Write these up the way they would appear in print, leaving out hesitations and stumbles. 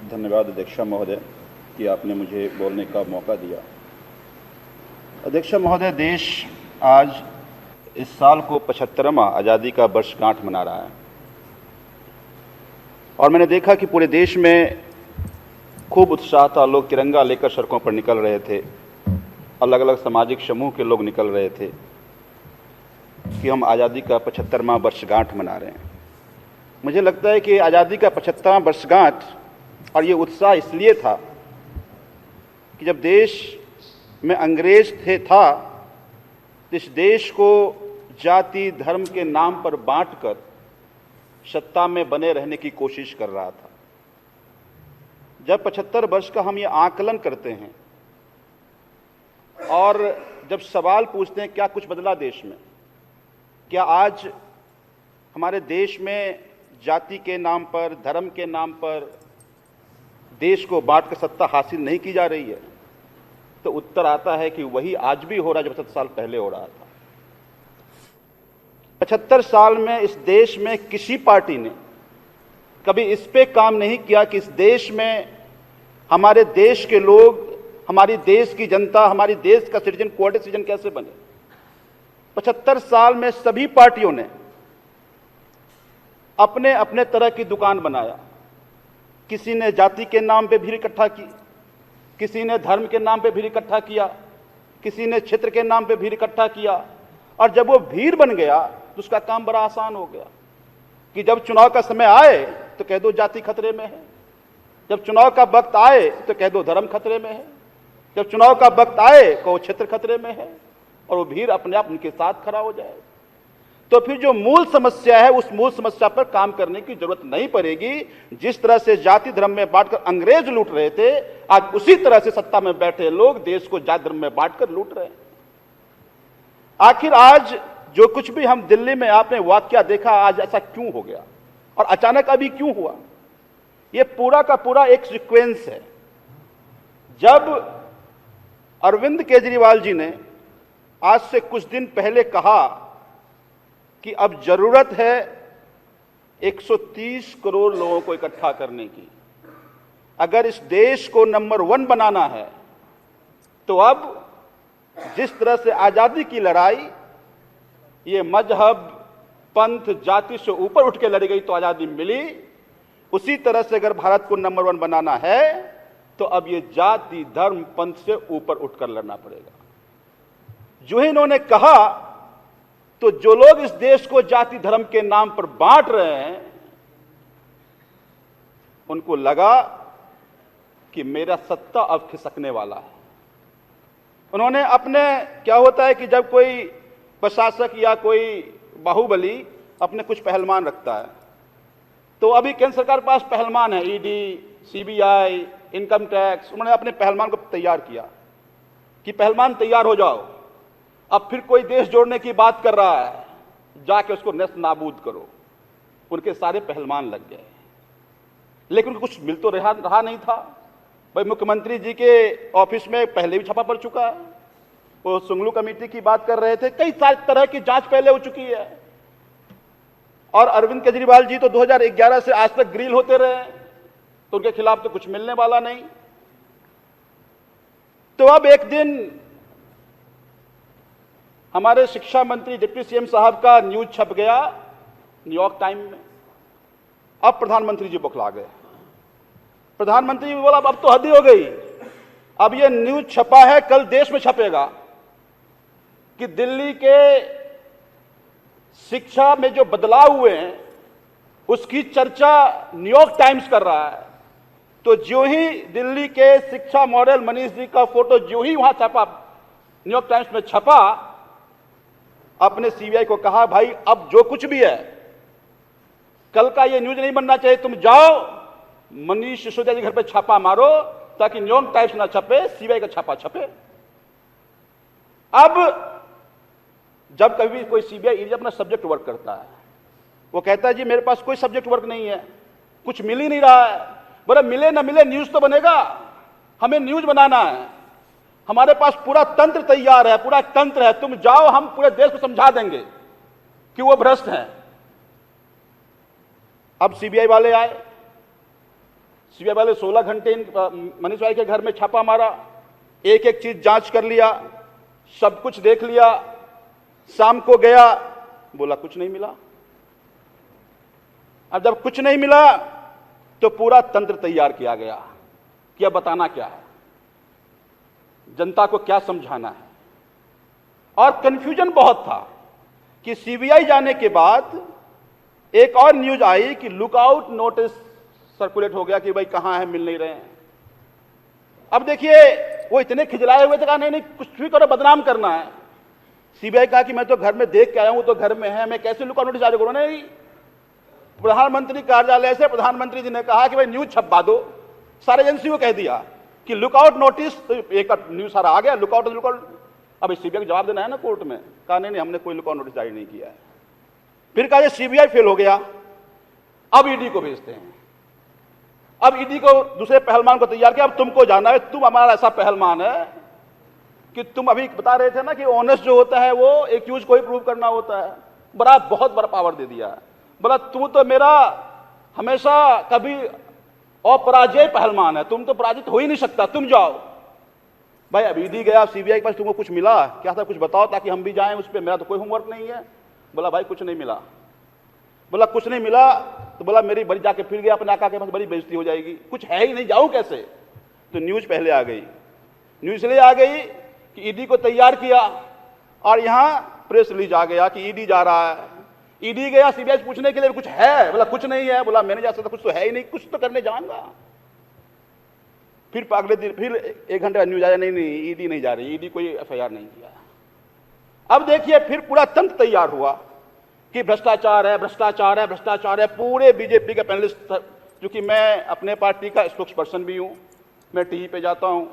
धन्यवाद अध्यक्ष महोदय कि आपने मुझे बोलने का मौका दिया। अध्यक्ष महोदय, देश आज इस साल को 75वां आज़ादी का वर्षगांठ मना रहा है और मैंने देखा कि पूरे देश में खूब उत्साह था। लोग तिरंगा लेकर सड़कों पर निकल रहे थे, अलग अलग सामाजिक समूह के लोग निकल रहे थे कि हम आज़ादी का 75वां वर्षगांठ मना रहे हैं। मुझे लगता है कि आज़ादी का 75वां वर्षगांठ और ये उत्साह इसलिए था कि जब देश में अंग्रेज था तो इस देश को जाति धर्म के नाम पर बांटकर सत्ता में बने रहने की कोशिश कर रहा था। जब 75 वर्ष का हम ये आकलन करते हैं और जब सवाल पूछते हैं क्या कुछ बदला देश में, क्या आज हमारे देश में जाति के नाम पर, धर्म के नाम पर देश को बांटकर सत्ता हासिल नहीं की जा रही है, तो उत्तर आता है कि वही आज भी हो रहा है जो 75 साल पहले हो रहा था। 75 साल में इस देश में किसी पार्टी ने कभी इस पे काम नहीं किया कि इस देश में हमारे देश के लोग, हमारी देश की जनता, हमारी देश का सिटीजन क्वालिटी सिटीजन कैसे बने। 75 साल में सभी पार्टियों ने अपने अपने तरह की दुकान बनाया। किसी ने जाति के नाम पे भीड़ इकट्ठा की, किसी ने धर्म के नाम पे भीड़ इकट्ठा किया, किसी ने क्षेत्र के नाम पे भीड़ इकट्ठा किया। और जब वो भीड़ बन गया तो उसका काम बड़ा आसान हो गया कि जब चुनाव का समय आए तो कह दो जाति खतरे में है, जब चुनाव का वक्त आए तो कह दो धर्म खतरे में है, जब चुनाव का वक्त आए तो क्षेत्र खतरे में है, और वो भीड़ अपने आप उनके साथ खड़ा हो जाए। तो फिर जो मूल समस्या है उस मूल समस्या पर काम करने की जरूरत नहीं पड़ेगी। जिस तरह से जाति धर्म में बांटकर अंग्रेज लूट रहे थे, आज उसी तरह से सत्ता में बैठे लोग देश को जाति धर्म में बांटकर लूट रहे हैं। आखिर आज जो कुछ भी हम दिल्ली में आपने वाकया देखा, आज ऐसा क्यों हो गया और अचानक अभी क्यों हुआ? ये पूरा का पूरा एक सीक्वेंस है। जब अरविंद केजरीवाल जी ने आज से कुछ दिन पहले कहा कि अब जरूरत है 130 करोड़ लोगों को इकट्ठा करने की, अगर इस देश को नंबर 1 बनाना है, तो अब जिस तरह से आजादी की लड़ाई ये मजहब, पंथ, जाति से ऊपर उठ के लड़ी गई तो आजादी मिली, उसी तरह से अगर भारत को नंबर 1 बनाना है तो अब ये जाति धर्म पंथ से ऊपर उठकर लड़ना पड़ेगा। जो ही इन्होंने कहा तो जो लोग इस देश को जाति धर्म के नाम पर बांट रहे हैं उनको लगा कि मेरा सत्ता अब खिसकने वाला है। उन्होंने अपने, क्या होता है कि जब कोई प्रशासक या कोई बाहुबली अपने कुछ पहलवान रखता है, तो अभी केंद्र सरकार के पास पहलवान है, ईडी, सीबीआई, इनकम टैक्स। उन्होंने अपने पहलवान को तैयार किया कि पहलवान तैयार हो जाओ, अब फिर कोई देश जोड़ने की बात कर रहा है, जाके उसको नष्ट नाबूद करो। उनके सारे पहलवान लग गए, लेकिन उनको कुछ मिल तो रहा नहीं था। भाई, मुख्यमंत्री जी के ऑफिस में पहले भी छापा पड़ चुका है, वो सुंगलू कमेटी की बात कर रहे थे, कई सारी तरह की जांच पहले हो चुकी है। और अरविंद केजरीवाल जी तो 2011 से आज तक ग्रिल होते रहे, तो उनके खिलाफ तो कुछ मिलने वाला नहीं। तो अब एक दिन हमारे शिक्षा मंत्री डिप्टी सीएम साहब का न्यूज छप गया न्यूयॉर्क टाइम में। अब प्रधानमंत्री जी बौखला गए। प्रधानमंत्री जी बोला अब तो हद ही हो गई, अब ये न्यूज छपा है, कल देश में छपेगा कि दिल्ली के शिक्षा में जो बदलाव हुए हैं उसकी चर्चा न्यूयॉर्क टाइम्स कर रहा है। तो जो ही दिल्ली के शिक्षा मॉडल मनीष जी का फोटो जो ही वहां छपा, न्यूयॉर्क टाइम्स में छपा, अपने सीबीआई को कहा भाई अब जो कुछ भी है, कल का ये न्यूज नहीं बनना चाहिए, तुम जाओ मनीष सिसोदिया जी घर पे छापा मारो ताकि न्यूयॉर्क टाइम्स ना छपे, सीबीआई का छापा छपे। अब जब कभी कोई सीबीआई ईडी अपना सब्जेक्ट वर्क करता है, वो कहता है जी मेरे पास कोई सब्जेक्ट वर्क नहीं है, कुछ मिल ही नहीं रहा है। बोले मिले ना मिले न्यूज तो बनेगा, हमें न्यूज बनाना है, हमारे पास पूरा तंत्र तैयार है, पूरा तंत्र है, तुम जाओ, हम पूरे देश को समझा देंगे कि वो भ्रष्ट हैं। अब सीबीआई वाले आए, सीबीआई वाले 16 घंटे मनीष भाई के घर में छापा मारा, एक एक चीज जांच कर लिया, सब कुछ देख लिया। शाम को गया, बोला कुछ नहीं मिला। अब जब कुछ नहीं मिला तो पूरा तंत्र तैयार किया गया कि अब बताना क्या है, जनता को क्या समझाना है। और कंफ्यूजन बहुत था कि सीबीआई जाने के बाद एक और न्यूज आई कि लुकआउट नोटिस सर्कुलेट हो गया कि भाई कहां है, मिल नहीं रहे हैं। अब देखिए वो इतने खिजलाए हुए थे, कहा नहीं नहीं कुछ भी करो, बदनाम करना है। सीबीआई कहा कि मैं तो घर में देख के आया हूं, तो घर में है, मैं कैसे लुकआउट नोटिस जारी करूं। नहीं, प्रधानमंत्री कार्यालय से प्रधानमंत्री जी ने कहा कि भाई न्यूज छपवा दो, सारे एजेंसी को कह दिया कि लुकआउट नोटिस। तो एक न्यूज सारा आ गया, लुकआउट लुकआउट। अब सीबीआई को जवाब देना है ना कोर्ट में। कहा नहीं हमने कोई लुकआउट नोटिस जारी नहीं किया है। फिर कहा सीबीआई फेल हो गया, अब ईडी को भेजते हैं। अब ईडी को दूसरे पहलवान को तैयार किया, अब तुमको जाना है, तुम हमारा ऐसा पहलवान है कि तुम अभी बता रहे थे ना कि ऑनेस्ट जो होता है वो एक्यूज को ही प्रूव करना होता है। बड़ा बहुत बड़ा पावर दे दिया है। बोला तू तो मेरा हमेशा कभी अपराजय पहलवान है, तुम तो पराजित हो ही नहीं सकता, तुम जाओ। भाई अब ईडी गया सीबीआई के पास, तुमको कुछ मिला क्या था, कुछ बताओ ताकि हम भी जाएं उस पर, मेरा तो कोई होमवर्क नहीं है। बोला भाई कुछ नहीं मिला। बोला कुछ नहीं मिला तो बोला मेरी बड़ी, जाके फिर गया अपने आका के पास, बड़ी बेइज्जती हो जाएगी, कुछ है ही नहीं, जाऊं कैसे। तो न्यूज पहले आ गई। न्यूज इसलिए आ गई कि ईडी को तैयार किया और यहां प्रेस रिलीज आ गया कि ईडी जा रहा है। ईडी गया सीबीआई से पूछने के लिए, कुछ है, बोला कुछ नहीं है। बोला मैंने जा सकता, कुछ तो है ही नहीं, कुछ तो करने जाऊंगा। फिर अगले दिन फिर 1 घंटे बाद न्यूज आया, नहीं नहीं ईडी नहीं जा रही, ईडी कोई एफआईआर नहीं किया। अब देखिए फिर पूरा तंत्र तैयार हुआ कि भ्रष्टाचार है, भ्रष्टाचार है, भ्रष्टाचार है। पूरे बीजेपी के पैनलिस्ट, क्योंकि मैं अपने पार्टी का स्पोक्स पर्सन भी हूं, मैं टीवी पे जाता हूं,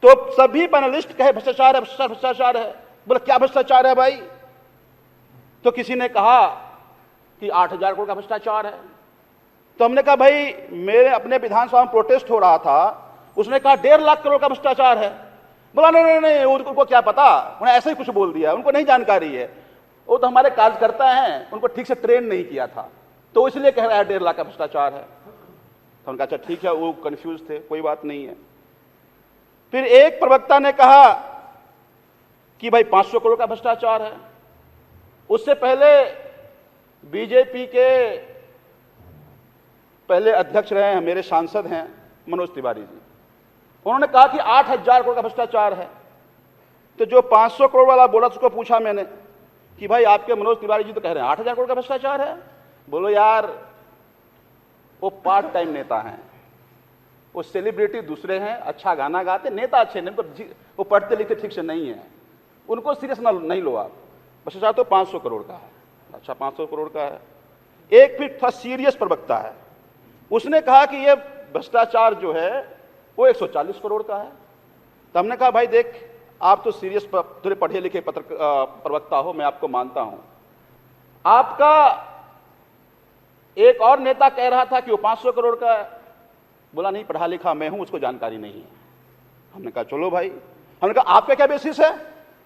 तो सभी पैनलिस्ट कहे भ्रष्टाचार है, भ्रष्टाचार भ्रष्टाचार है। बोला क्या भ्रष्टाचार है भाई। तो किसी ने कहा कि 8,000 करोड़ का भ्रष्टाचार है। तो हमने कहा भाई मेरे अपने विधानसभा में प्रोटेस्ट हो रहा था, उसने कहा 1.5 लाख करोड़ का भ्रष्टाचार है। बोला नहीं नहीं नहीं उनको क्या पता, उन्हें ऐसे ही कुछ बोल दिया, उनको नहीं जानकारी है, वो तो हमारे कार्यकर्ता हैं, उनको ठीक से ट्रेन नहीं किया था, तो इसलिए कह रहा है 1.5 लाख का भ्रष्टाचार है। तो उनका अच्छा ठीक है, वो कंफ्यूज थे, कोई बात नहीं है। फिर एक प्रवक्ता ने कहा कि भाई 500 करोड़ का भ्रष्टाचार है। उससे पहले बीजेपी के पहले अध्यक्ष रहे हैं, मेरे सांसद हैं मनोज तिवारी जी, उन्होंने कहा कि 8,000 करोड़ का भ्रष्टाचार है। तो जो 500 करोड़ वाला बोला उसको पूछा मैंने कि भाई आपके मनोज तिवारी जी तो कह रहे हैं 8,000 करोड़ का भ्रष्टाचार है। बोलो यार वो पार्ट टाइम नेता हैं, वो सेलिब्रिटी दूसरे हैं, अच्छा गाना गाते, नेता अच्छे नहीं, वो पढ़ते लिखते ठीक से नहीं है, उनको सीरियस नहीं लो आप। भ्रष्टाचार तो 500 करोड़ का है। अच्छा 500 करोड़ का है। एक फिर थोड़ा सीरियस प्रवक्ता है, उसने कहा कि ये भ्रष्टाचार जो है वो 140 करोड़ का है। तो हमने कहा भाई देख आप तो सीरियस थोड़े पढ़े लिखे प्रवक्ता हो, मैं आपको मानता हूं। आपका एक और नेता कह रहा था कि वो 500 करोड़ का है। बोला नहीं पढ़ा लिखा मैं हूं, उसको जानकारी नहीं है। हमने कहा चलो भाई। हमने कहा आपका क्या बेसिस है।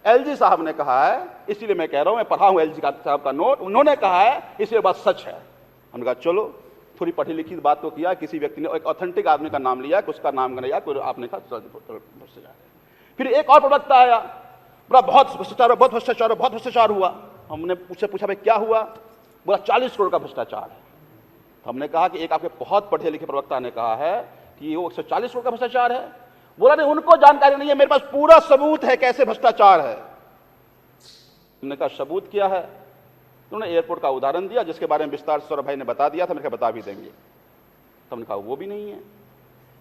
एलजी साहब ने कहा है इसलिए मैं कह रहा हूं, मैं पढ़ा हूं एलजी साहब का नोट, उन्होंने कहा है इसलिए बात सच है। हमने कहा चलो, थोड़ी पढ़ी लिखी बात तो किया, किसी व्यक्ति ने एक ऑथेंटिक आदमी का नाम लिया, उसका नाम लिया, कोई आपने कहा। फिर एक और प्रवक्ता आया, बोला बहुत भ्रष्टाचार बहुत भ्रष्टाचार बहुत भ्रष्टाचार हुआ। हमने उससे पूछा भाई क्या हुआ। बोला 40 करोड़ का भ्रष्टाचार है। तो हमने कहा कि एक आपके बहुत पढ़े लिखे प्रवक्ता ने कहा है कि वो 140 करोड़ का भ्रष्टाचार है। बोला नहीं उनको जानकारी नहीं है, मेरे पास पूरा सबूत है कैसे भ्रष्टाचार है। हमने कहा सबूत क्या है। उन्होंने एयरपोर्ट का उदाहरण दिया जिसके बारे में विस्तार से सौरभ भाई ने बता दिया था, मैंने कहा बता भी देंगे। तो हमने कहा वो भी नहीं है।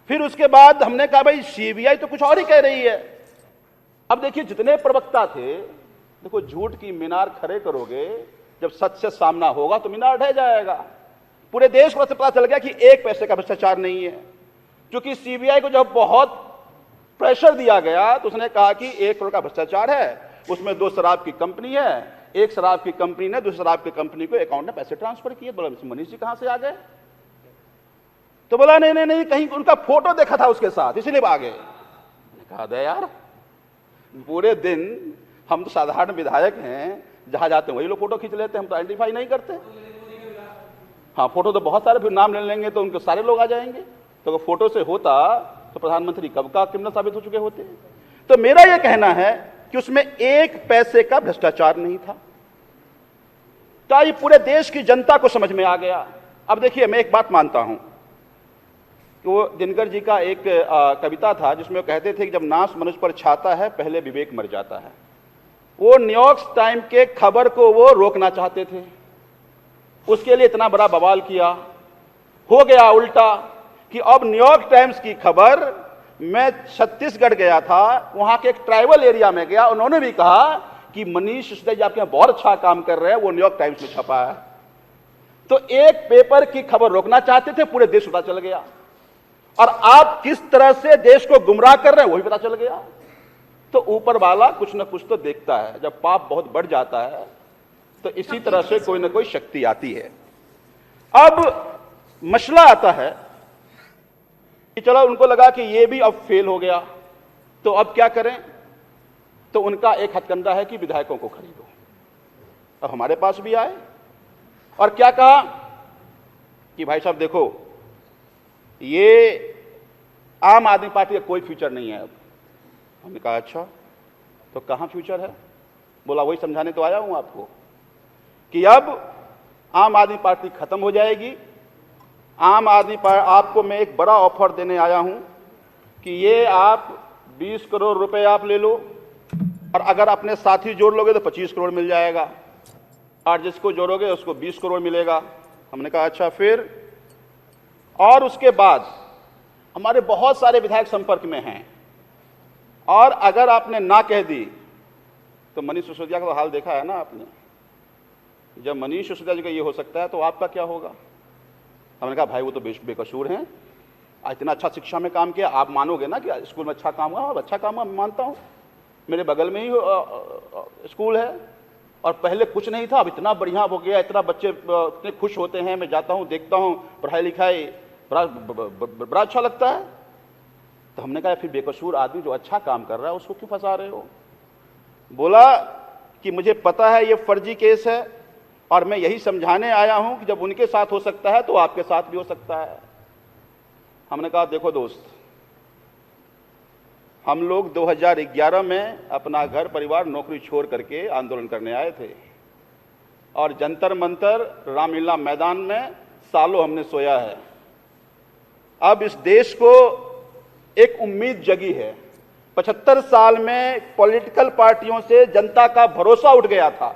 फिर उसके बाद हमने कहा भाई सीबीआई तो कुछ और ही कह रही है। अब देखिए जितने प्रवक्ता थे, देखो झूठ की मीनार खड़े करोगे, जब सच से सामना होगा तो मीनार ढह जाएगा। पूरे देश को पता चल गया कि 1 पैसे का भ्रष्टाचार नहीं है। क्योंकि सीबीआई को जब बहुत प्रेशर दिया गया तो उसने कहा कि 1 करोड़ का भ्रष्टाचार है, उसमें 2 शराब की कंपनी है, एक शराब की कंपनी ने दूसरी शराब की कंपनी को अकाउंट में पैसे ट्रांसफर किए। बोला मनीष जी कहां से आ गए। तो बोला नहीं नहीं नहीं कहीं उनका फोटो देखा था उसके साथ इसलिए आ गए। कहा दे यार पूरे दिन हम तो साधारण विधायक हैं, जहां जाते हैं वही लोग फोटो खींच लेते हैं, हम तो आइडेंटिफाई नहीं करते। हाँ, फोटो तो बहुत सारे, फिर नाम ले लेंगे तो उनके सारे लोग आ जाएंगे। तो अगर फोटो से होता तो प्रधानमंत्री कब का क्रिमिनल साबित हो चुके होते। तो मेरा यह कहना है कि उसमें एक पैसे का भ्रष्टाचार नहीं था। क्या ये पूरे देश की जनता को समझ में आ गया। अब देखिए, मैं एक बात मानता हूं कि वो दिनकर जी का एक कविता था जिसमें वो कहते थे कि जब नाश मनुष्य पर छाता है पहले विवेक मर जाता है। वो न्यूयॉर्क टाइम के खबर को वो रोकना चाहते थे, उसके लिए इतना बड़ा बवाल किया। हो गया उल्टा कि अब न्यूयॉर्क टाइम्स की खबर, मैं छत्तीसगढ़ गया था, वहां के एक ट्राइबल एरिया में गया, उन्होंने भी कहा कि मनीष सिसोदिया जी आपके यहां बहुत अच्छा काम कर रहे हैं, वो न्यूयॉर्क टाइम्स में छपा है। तो एक पेपर की खबर रोकना चाहते थे, पूरे देश पता चल गया। और आप किस तरह से देश को गुमराह कर रहे हैं वो भी पता चल गया। तो ऊपर वाला कुछ ना कुछ तो देखता है। जब पाप बहुत बढ़ जाता है तो इसी तरह से कोई ना कोई शक्ति आती है। अब मसला आता है कि चलो, उनको लगा कि ये भी अब फेल हो गया, तो अब क्या करें। तो उनका एक हथकंडा है कि विधायकों को खरीदो। अब हमारे पास भी आए और क्या कहा कि भाई साहब देखो, ये आम आदमी पार्टी का कोई फ्यूचर नहीं है। अब हमने कहा अच्छा, तो कहां फ्यूचर है। बोला वही समझाने तो आया हूं आपको कि अब आम आदमी पार्टी खत्म हो जाएगी। आम आदमी पार्टी, आपको मैं एक बड़ा ऑफर देने आया हूं कि ये आप 20 करोड़ रुपए आप ले लो, और अगर अपने साथी जोड़ लोगे तो 25 करोड़ मिल जाएगा, और जिसको जोड़ोगे उसको 20 करोड़ मिलेगा। हमने कहा अच्छा फिर। और उसके बाद हमारे बहुत सारे विधायक संपर्क में हैं, और अगर आपने ना कह दी तो मनीष सिसोदिया का तो हाल देखा है ना आपने। जब मनीष सिसोदिया जी का ये हो सकता है तो आपका क्या होगा। हमने कहा भाई वो तो बेकसूर हैं, इतना अच्छा शिक्षा में काम किया, आप मानोगे ना कि स्कूल में अच्छा काम हुआ। और अच्छा काम हुआ, मैं मानता हूँ, मेरे बगल में ही स्कूल है, और पहले कुछ नहीं था, अब इतना बढ़िया हो गया, इतना बच्चे इतने खुश होते हैं। मैं जाता हूँ, देखता हूँ, पढ़ाई लिखाई बड़ा अच्छा लगता है। तो हमने कहा फिर बेकसूर आदमी जो अच्छा काम कर रहा है उसको क्यों फंसा रहे हो। बोला कि मुझे पता है ये फर्जी केस है, और मैं यही समझाने आया हूं कि जब उनके साथ हो सकता है तो आपके साथ भी हो सकता है। हमने कहा देखो दोस्त, हम लोग 2011 में अपना घर परिवार नौकरी छोड़ करके आंदोलन करने आए थे, और जंतर मंतर रामलीला मैदान में सालों हमने सोया है। अब इस देश को एक उम्मीद जगी है। 75 साल में पॉलिटिकल पार्टियों से जनता का भरोसा उठ गया था।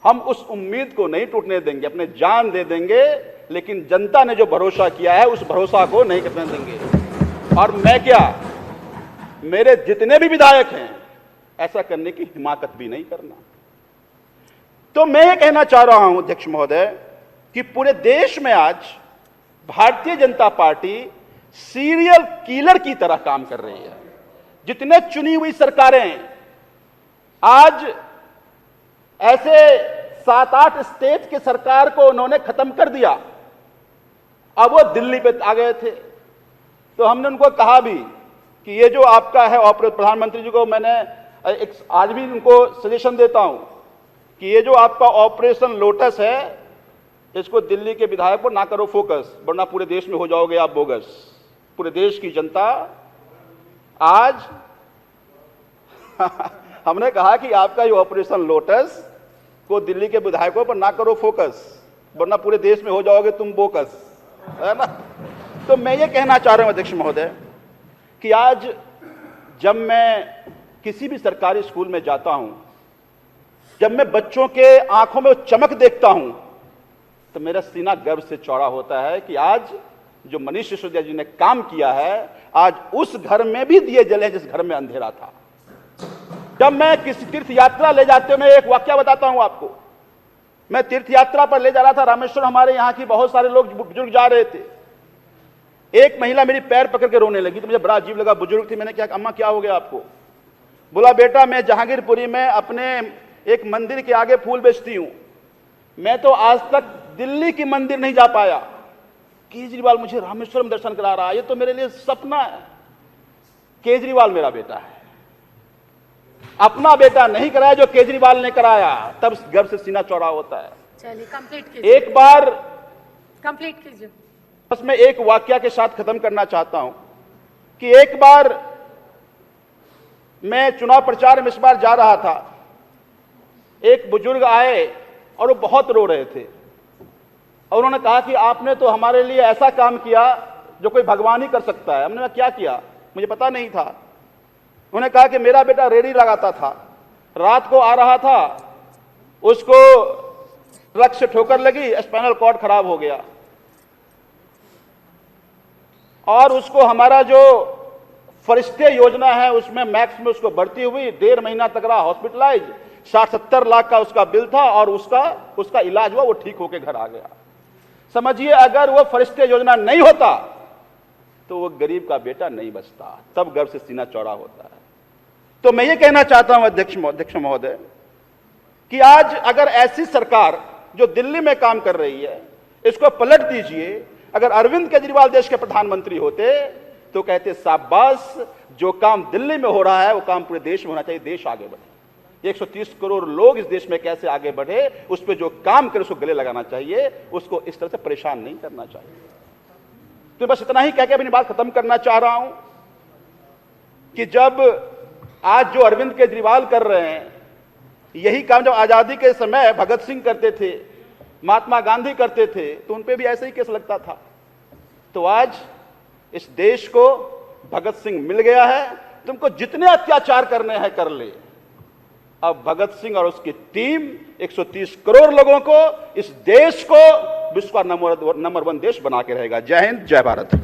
हम उस उम्मीद को नहीं टूटने देंगे, अपने जान दे देंगे, लेकिन जनता ने जो भरोसा किया है उस भरोसा को नहीं करने देंगे। और मैं क्या, मेरे जितने भी विधायक हैं, ऐसा करने की हिमाकत भी नहीं करना। तो मैं ये कहना चाह रहा हूं अध्यक्ष महोदय कि पूरे देश में आज Bharatiya Janata party serial killer की तरह काम कर रही है। जितने चुनी हुई सरकारें, आज ऐसे 7-8 स्टेट के सरकार को उन्होंने खत्म कर दिया। अब वो दिल्ली पे आ गए थे, तो हमने उनको कहा भी कि ये जो आपका है ऑपरेशन, प्रधानमंत्री जी को मैंने आज भी उनको सजेशन देता हूं कि ये जो आपका ऑपरेशन लोटस है, इसको दिल्ली के विधायक पर ना करो फोकस, वरना पूरे देश में हो जाओगे आप बोगस। पूरे देश की जनता आज हमने कहा कि आपका ये ऑपरेशन लोटस को दिल्ली के विधायकों पर ना करो फोकस, वरना पूरे देश में हो जाओगे तुम बोकस, है ना। तो मैं ये कहना चाह रहा हूं अध्यक्ष महोदय कि आज जब मैं किसी भी सरकारी स्कूल में जाता हूं, जब मैं बच्चों के आंखों में चमक देखता हूं, तो मेरा सीना गर्व से चौड़ा होता है कि आज जो मनीष सिसोदिया जी ने काम किया है, आज उस घर में भी दिए जले जिस घर में अंधेरा था। जब मैं किसी तीर्थ यात्रा ले जाते हुए, मैं एक वाकया बताता हूं आपको। मैं तीर्थ यात्रा पर ले जा रहा था रामेश्वर, हमारे यहां की बहुत सारे लोग बुजुर्ग जा रहे थे। एक महिला मेरी पैर पकड़ के रोने लगी, तो मुझे बड़ा अजीब लगा, बुजुर्ग थी। मैंने क्या, अम्मा क्या हो गया आपको। बोला बेटा मैं जहांगीरपुरी में अपने एक मंदिर के आगे फूल बेचती हूं, मैं तो आज तक दिल्ली की मंदिर नहीं जा पाया, केजरीवाल मुझे रामेश्वर में दर्शन करा रहा है, ये तो मेरे लिए सपना है। केजरीवाल मेरा बेटा है, अपना बेटा नहीं कराया जो केजरीवाल ने कराया, तब गर्व से सीना चौड़ा होता है। चलिए कंप्लीट एक बार कंप्लीट कीजिए। बस मैं एक वाकया के साथ खत्म करना चाहता हूं कि एक बार मैं चुनाव प्रचार में इस बार जा रहा था, एक बुजुर्ग आए और वो बहुत रो रहे थे और उन्होंने कहा कि आपने तो हमारे लिए ऐसा काम किया जो कोई भगवान ही कर सकता है। हमने कहा क्या किया, मुझे पता नहीं था। उन्होंने कहा कि मेरा बेटा रेहड़ी लगाता था, रात को आ रहा था, उसको ट्रक से ठोकर लगी, स्पाइनल कॉर्ड खराब हो गया और उसको हमारा जो फरिश्ते योजना है उसमें मैक्स में उसको बढ़ती हुई 1.5 महीना तक रहा हॉस्पिटलाइज, 60-70 लाख का उसका बिल था और उसका इलाज हुआ, वो ठीक होकर घर आ गया। समझिए अगर वो फरिश्ते योजना नहीं होता तो वो गरीब का बेटा नहीं बचता, तब गर्व से सीना चौड़ा होता है। तो मैं ये कहना चाहता हूं अध्यक्ष महोदय कि आज अगर ऐसी सरकार जो दिल्ली में काम कर रही है इसको पलट दीजिए। अगर अरविंद केजरीवाल देश के प्रधानमंत्री होते तो कहते शाबाश, जो काम दिल्ली में हो रहा है वो काम पूरे देश में होना चाहिए, देश आगे बढ़े। 130 करोड़ लोग इस देश में कैसे आगे बढ़े, उस पर जो काम करे उसको गले लगाना चाहिए, उसको इस तरह से परेशान नहीं करना चाहिए। तो बस इतना ही कह के अपनी बात खत्म करना चाह रहा हूं कि जब आज जो अरविंद केजरीवाल कर रहे हैं यही काम जब आजादी के समय भगत सिंह करते थे, महात्मा गांधी करते थे, तो उन पे भी ऐसे ही केस लगता था। तो आज इस देश को भगत सिंह मिल गया है, तुमको जितने अत्याचार करने हैं कर ले। अब भगत सिंह और उसकी टीम 130 करोड़ लोगों को, इस देश को विश्व का नंबर 1 देश बना के रहेगा। जय हिंद, जय भारत।